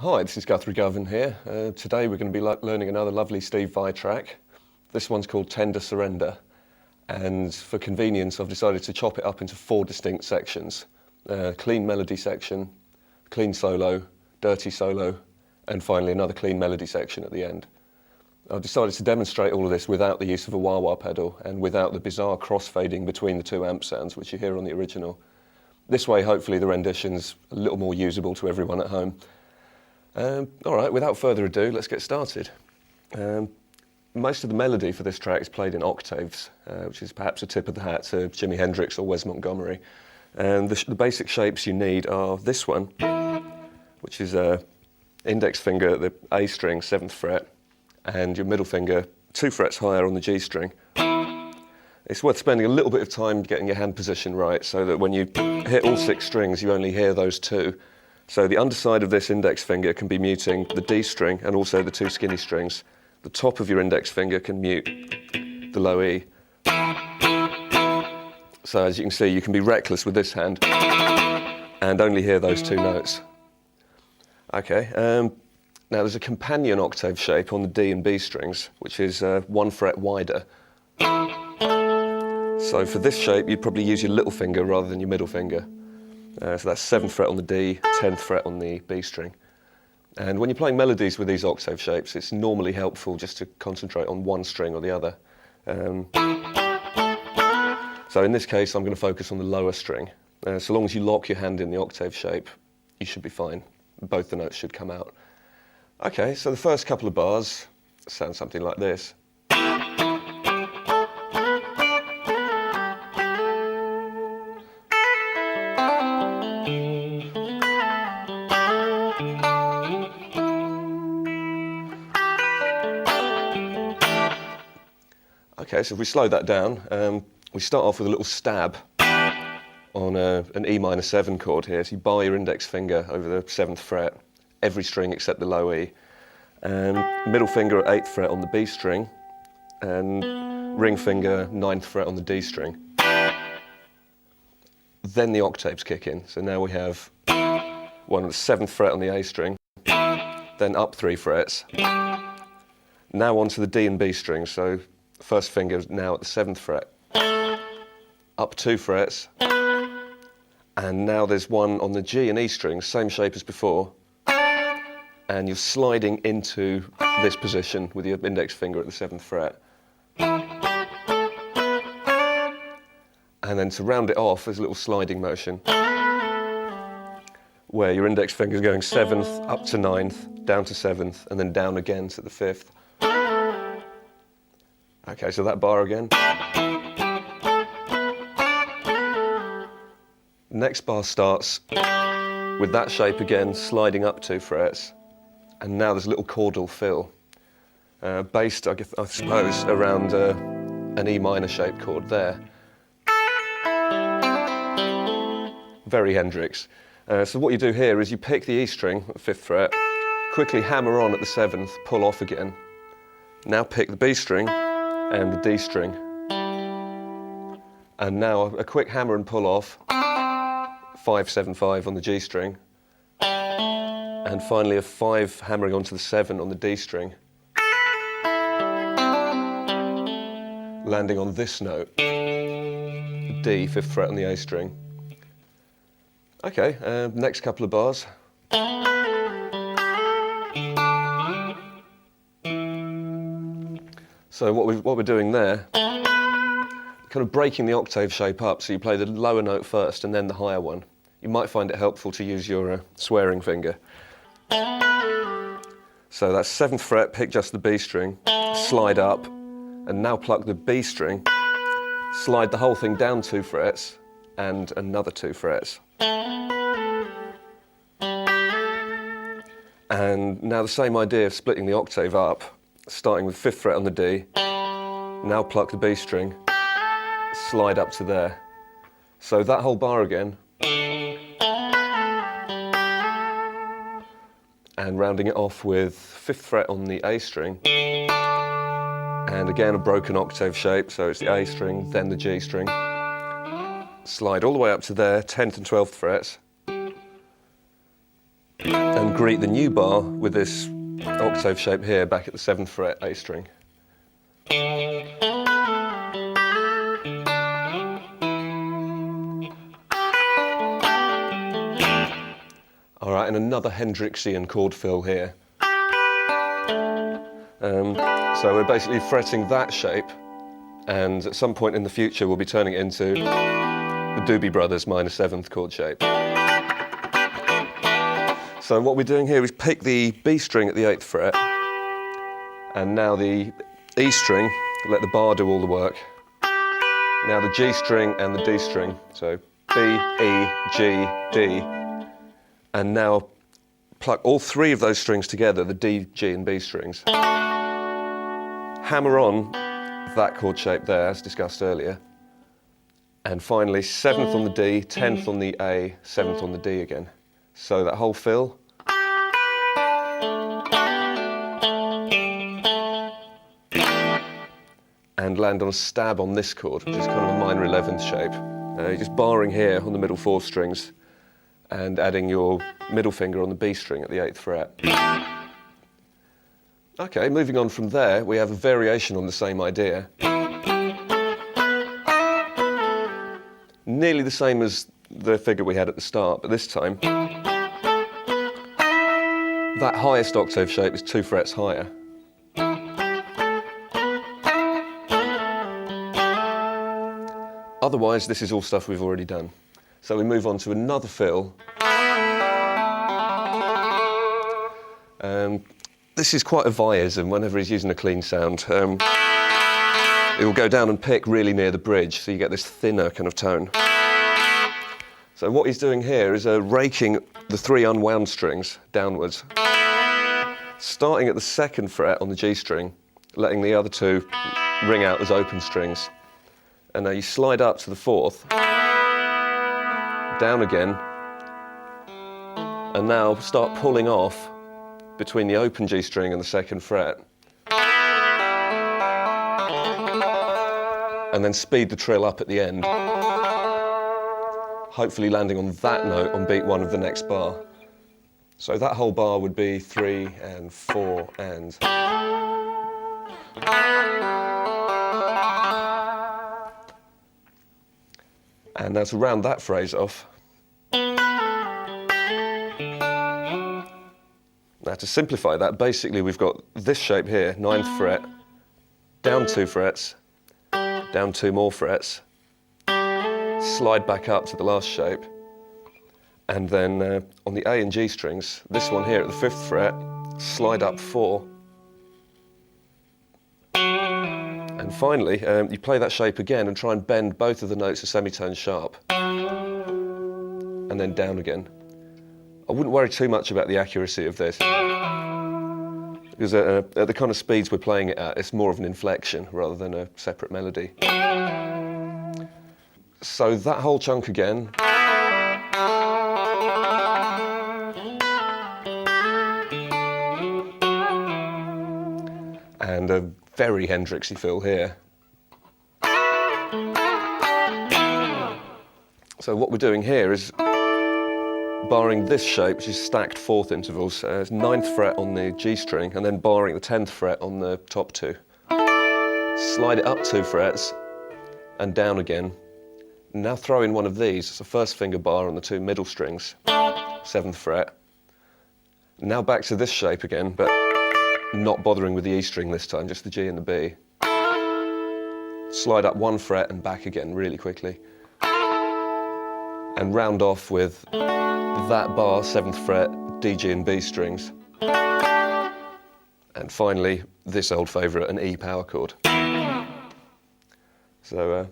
Hi, this is Guthrie Govan here. Today we're going to be learning another lovely Steve Vai track. This one's called Tender Surrender, and for convenience I've decided to chop it up into 4 distinct sections. Clean melody section, clean solo, dirty solo, and finally another clean melody section at the end. I've decided to demonstrate all of this without the use of a wah-wah pedal and without the bizarre crossfading between the 2 amp sounds which you hear on the original. This way hopefully the rendition's a little more usable to everyone at home. Alright, without further ado, let's get started. Most of the melody for this track is played in octaves, which is perhaps a tip of the hat to Jimi Hendrix or Wes Montgomery. And the basic shapes you need are this one, which is index finger at the A string, 7th fret, and your middle finger 2 frets higher on the G string. It's worth spending a little bit of time getting your hand position right so that when you hit all 6 strings you only hear those 2. So the underside of this index finger can be muting the D string and also the 2 skinny strings. The top of your index finger can mute the low E. So as you can see, you can be reckless with this hand and only hear those 2 notes. Okay, now there's a companion octave shape on the D and B strings, which is 1 fret wider. So for this shape, you'd probably use your little finger rather than your middle finger. So that's 7th fret on the D, 10th fret on the B string. And when you're playing melodies with these octave shapes, it's normally helpful just to concentrate on one string or the other. So in this case, I'm going to focus on the lower string. So long as you lock your hand in the octave shape, you should be fine. Both the notes should come out. Okay, so the first couple of bars sound something like this. Okay, so if we slow that down, we start off with a little stab on an E minor 7 chord here. So you bar your index finger over the 7th fret, every string except the low E, and middle finger at 8th fret on the B string, and ring finger 9th fret on the D string. Then the octaves kick in. So now we have one on the 7th fret on the A string, then up 3 frets. Now onto the D and B strings. So first finger is now at the 7th fret, up 2 frets, and now there's one on the G and E strings, same shape as before, and you're sliding into this position with your index finger at the 7th fret. And then to round it off, there's a little sliding motion where your index finger is going 7th, up to 9th, down to 7th, and then down again to the 5th. Okay, so that bar again. Next bar starts with that shape again, sliding up 2 frets, and now there's a little chordal fill, based, I suppose, around an E minor shaped chord there. Very Hendrix. So what you do here is you pick the E string at 5th fret, quickly hammer on at the 7th, pull off again. Now pick the B string and the D string, and now a quick hammer and pull off, 5, 7, 5 on the G string, and finally a 5 hammering onto the 7 on the D string, landing on this note, D, 5th fret on the A string. Okay, next couple of bars. So what we're doing there, kind of breaking the octave shape up, so you play the lower note first and then the higher one. You might find it helpful to use your swearing finger. So that's 7th fret, pick just the B string, slide up, and now pluck the B string, slide the whole thing down 2 frets, and another 2 frets. And now the same idea of splitting the octave up, starting with 5th fret on the D, now pluck the B string, slide up to there. So that whole bar again, and rounding it off with 5th fret on the A string, and again a broken octave shape, so it's the A string, then the G string, slide all the way up to there, 10th and 12th frets, and greet the new bar with this octave shape here back at the 7th fret A string. All right, and another Hendrixian chord fill here. So we're basically fretting that shape, and at some point in the future we'll be turning it into the Doobie Brothers minor 7th chord shape. So what we're doing here is pick the B string at the 8th fret, and now the E string, let the bar do all the work. Now the G string and the D string, so B, E, G, D, and now pluck all three of those strings together, the D, G and B strings. Hammer on that chord shape there, as discussed earlier. And finally, 7th on the D, 10th on the A, 7th on the D again. So that whole fill. And land on a stab on this chord, which is kind of a minor 11th shape. You're just barring here on the middle 4 strings and adding your middle finger on the B string at the 8th fret. Okay, moving on from there, we have a variation on the same idea. Nearly the same as the figure we had at the start, but this time that highest octave shape is 2 frets higher. Otherwise, this is all stuff we've already done. So we move on to another fill. This is quite a Vyism whenever he's using a clean sound. It will go down and pick really near the bridge, so you get this thinner kind of tone. So what he's doing here is raking the 3 unwound strings downwards, starting at the 2nd fret on the G string, letting the other 2 ring out as open strings. And now you slide up to the 4th, down again, and now start pulling off between the open G string and the 2nd fret. And then speed the trill up at the end, hopefully landing on that note on beat 1 of the next bar. So that whole bar would be 3 and 4 and... And now to round that phrase off. Now to simplify that, basically we've got this shape here, 9th fret, down 2 frets, down 2 more frets, slide back up to the last shape, and then on the A and G strings, this one here at the 5th fret, slide up 4, and finally you play that shape again and try and bend both of the notes a semitone sharp, and then down again. I wouldn't worry too much about the accuracy of this, because at the kind of speeds we're playing it at, it's more of an inflection rather than a separate melody. So that whole chunk again. And a very Hendrixy fill here. So what we're doing here is barring this shape, which is stacked 4th intervals, 9th fret on the G string, and then barring the 10th fret on the top 2. Slide it up 2 frets, and down again. Now throw in one of these, it's a 1st finger bar on the 2 middle strings, 7th fret. Now back to this shape again, but not bothering with the E string this time, just the G and the B. Slide up 1 fret and back again really quickly. And round off with that bar, 7th fret, D, G and B strings. And finally, this old favourite, an E power chord. So